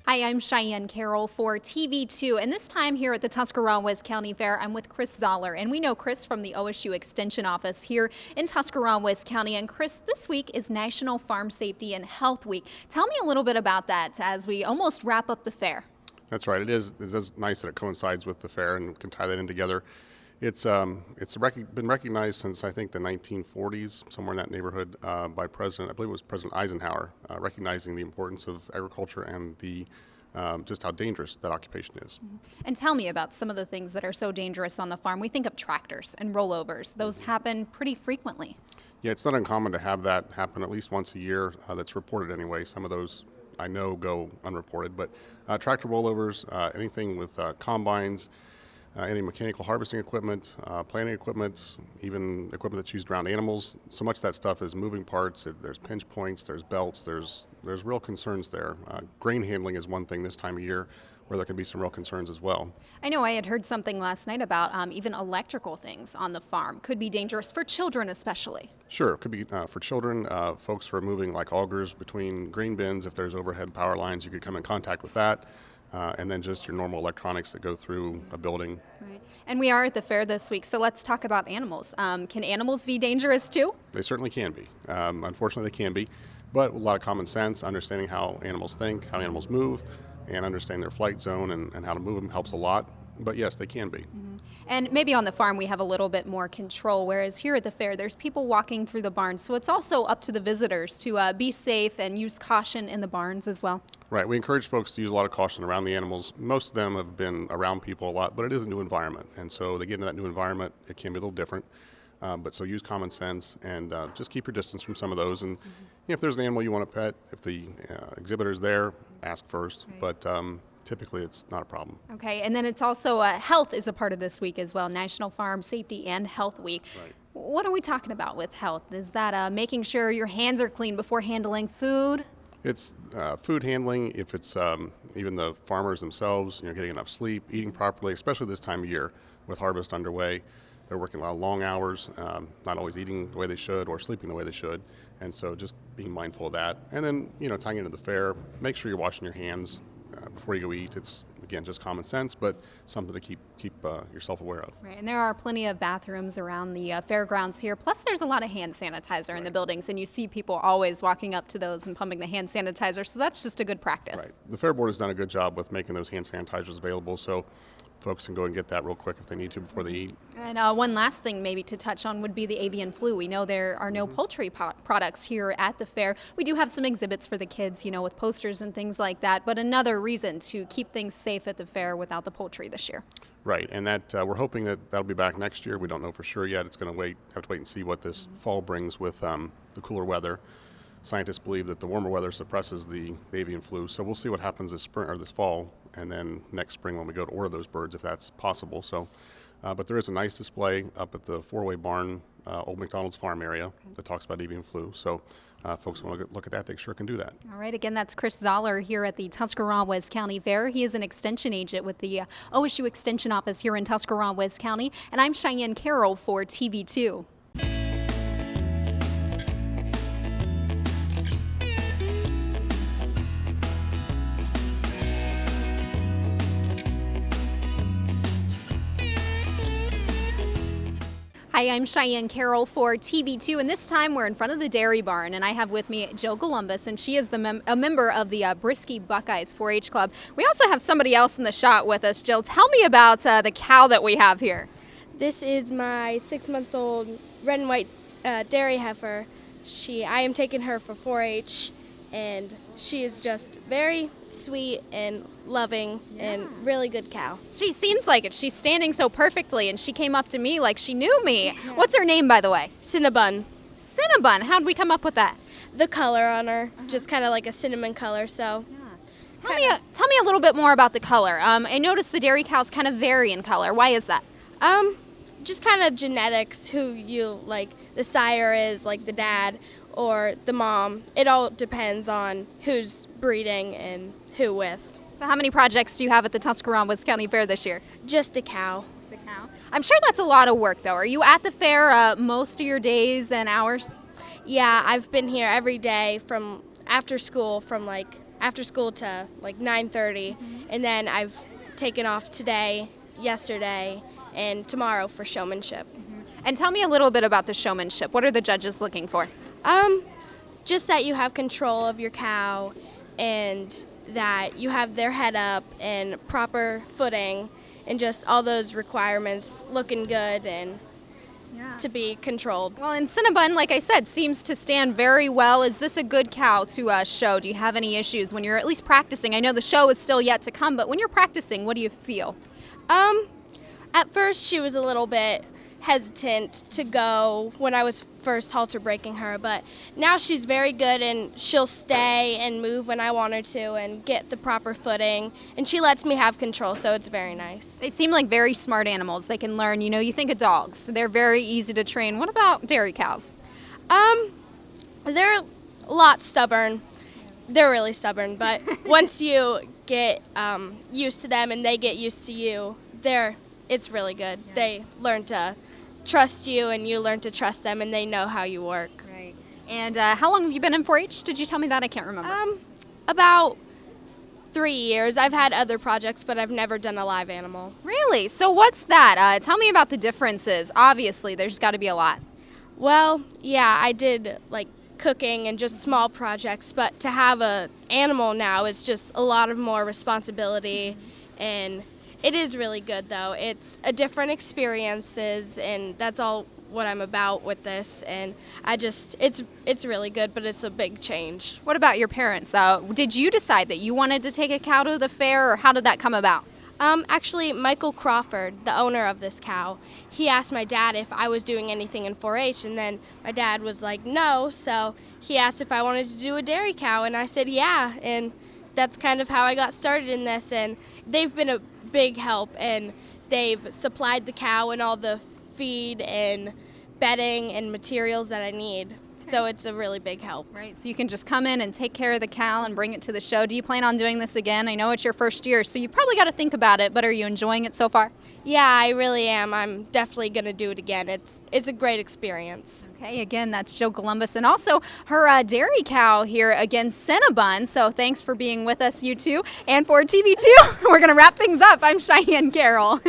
Hi, I'm Cheyenne Carroll for TV2, and this time here at the Tuscarora-West County Fair, I'm with Chris Zoller, and we know Chris from the OSU Extension Office here in Tuscarora-West County. And Chris, this week is National Farm Safety and Health Week. Tell me a little bit about that as we almost wrap up the fair. That's right. It is nice that it coincides with the fair and can tie that in together. Been recognized since I think the 1940s, somewhere in that neighborhood, by President. I believe it was President Eisenhower, recognizing the importance of agriculture and the just how dangerous that occupation is. And tell me about some of the things that are so dangerous on the farm. We think of tractors and rollovers. Those happen pretty frequently. Yeah, it's not uncommon to have that happen at least once a year. That's reported anyway. Some of those I know go unreported, but tractor rollovers, anything with combines. Any mechanical harvesting equipment, planting equipment, even equipment that's used around animals. So much of that stuff is moving parts. There's pinch points, there's belts, there's real concerns there. Grain handling is one thing this time of year where there can be some real concerns as well. I know I had heard something last night about even electrical things on the farm could be dangerous for children especially. Sure, it could be for children, folks who are moving like augers between grain bins. If there's overhead power lines, you could come in contact with that. And then just your normal electronics that go through a building. Right. And we are at the fair this week, so let's talk about animals. Can animals be dangerous too? They certainly can be. Unfortunately, they can be. But with a lot of common sense, understanding how animals think, how animals move, and understanding their flight zone and how to move them helps a lot. But yes, they can be. And maybe on the farm we have a little bit more control, whereas here at the fair there's people walking through the barns. So it's also up to the visitors to be safe and use caution in the barns as well. Right. We encourage folks to use a lot of caution around the animals. Most of them have been around people a lot, but it is a new environment. And so they get into that new environment, it can be a little different. But so use common sense and just keep your distance from some of those. And if there's an animal you want to pet, if the exhibitor's there, ask first. Right. But typically it's not a problem. Okay, and then it's also health is a part of this week as well, National Farm Safety and Health Week. Right. What are we talking about with health? Is that making sure your hands are clean before handling food? It's food handling, if it's even the farmers themselves, getting enough sleep, eating properly, especially this time of year with harvest underway. They're working a lot of long hours, not always eating the way they should or sleeping the way they should. And so just being mindful of that. And then, tying into the fair, make sure you're washing your hands before you go eat. It's, again, just common sense, but something to keep yourself aware of. Right, and there are plenty of bathrooms around the fairgrounds here. Plus, there's a lot of hand sanitizer in the buildings, and you see people always walking up to those and pumping the hand sanitizer. So that's just a good practice. Right. The Fair Board has done a good job with making those hand sanitizers available, so folks can go and get that real quick if they need to before they eat. And one last thing maybe to touch on would be the avian flu. We know there are no poultry products here at the fair. We do have some exhibits for the kids, with posters and things like that, but another reason to keep things safe at the fair without the poultry this year. Right, and that we're hoping that'll be back next year. We don't know for sure yet. It's going to have to wait and see what this fall brings with the cooler weather. Scientists believe that the warmer weather suppresses the avian flu, so we'll see what happens this spring or this fall, and then next spring when we go to order those birds, if that's possible. So, but there is a nice display up at the four-way barn, Old McDonald's Farm area that talks about avian flu. So, folks want to look at that, they sure can do that. All right, again, that's Chris Zoller here at the Tuscarora-West County Fair. He is an extension agent with the OSU Extension Office here in Tuscarora-West County, and I'm Cheyenne Carroll for TV2. Hi, I'm Cheyenne Carroll for TV2, and this time we're in front of the dairy barn, and I have with me Jill Columbus, and she is a member of the Brisky Buckeyes 4-H Club. We also have somebody else in the shot with us. Jill, tell me about the cow that we have here. This is my 6-month-old red and white dairy heifer. I am taking her for 4-H, and she is just very sweet and loving and really good cow. She seems like it. She's standing so perfectly, and she came up to me like she knew me. Yeah. What's her name, by the way? Cinnabon. Cinnabon. How'd we come up with that? The color on her, just kind of like a cinnamon color. So, yeah. Tell me a little bit more about the color. I noticed the dairy cows kind of vary in color. Why is that? Just kind of genetics. Who you like, the sire is like the dad or the mom. It all depends on who's breeding and who with. So how many projects do you have at the Tuscarora-West County Fair this year? Just a cow. Just a cow. I'm sure that's a lot of work, though. Are you at the fair most of your days and hours? Yeah, I've been here every day from after school, from like after school to like 9:30, and then I've taken off today, yesterday, and tomorrow for showmanship. And tell me a little bit about the showmanship. What are the judges looking for? Just that you have control of your cow, and that you have their head up and proper footing, and just all those requirements looking good and to be controlled. Well, and Cinnabon, like I said, seems to stand very well. Is this a good cow to show? Do you have any issues when you're at least practicing? I know the show is still yet to come, but when you're practicing, what do you feel? At first she was a little bit hesitant to go when I was first halter breaking her, but now she's very good, and she'll stay and move when I want her to and get the proper footing, and she lets me have control, so it's very nice. They seem like very smart animals. They can learn, you think of dogs. They're very easy to train. What about dairy cows? They're a lot stubborn. They're really stubborn, but once you get used to them and they get used to you, it's really good. Yeah. They learn to trust you, and you learn to trust them, and they know how you work. Right. And how long have you been in 4-H? Did you tell me that? I can't remember. About 3 years. I've had other projects, but I've never done a live animal. Really? So what's that? Tell me about the differences. Obviously, there's got to be a lot. Well, yeah, I did like cooking and just small projects, but to have a animal now is just a lot of more responsibility, and it is really good though. It's a different experiences, and that's all what I'm about with this, and it's really good, but it's a big change. What about your parents? Did you decide that you wanted to take a cow to the fair, or how did that come about? Actually, Michael Crawford, the owner of this cow, he asked my dad if I was doing anything in 4-H, and then my dad was like, no, so he asked if I wanted to do a dairy cow, and I said, yeah, and that's kind of how I got started in this, and they've been a big help, and they've supplied the cow and all the feed and bedding and materials that I need. So it's a really big help. Right, so you can just come in and take care of the cow and bring it to the show. Do you plan on doing this again? I know it's your first year, so you probably got to think about it, but are you enjoying it so far? Yeah, I really am. I'm definitely going to do it again. It's a great experience. Okay, again, that's Jill Columbus, and also her dairy cow here against Cinnabon. So thanks for being with us, you two. And for TV2, we're going to wrap things up. I'm Cheyenne Carroll.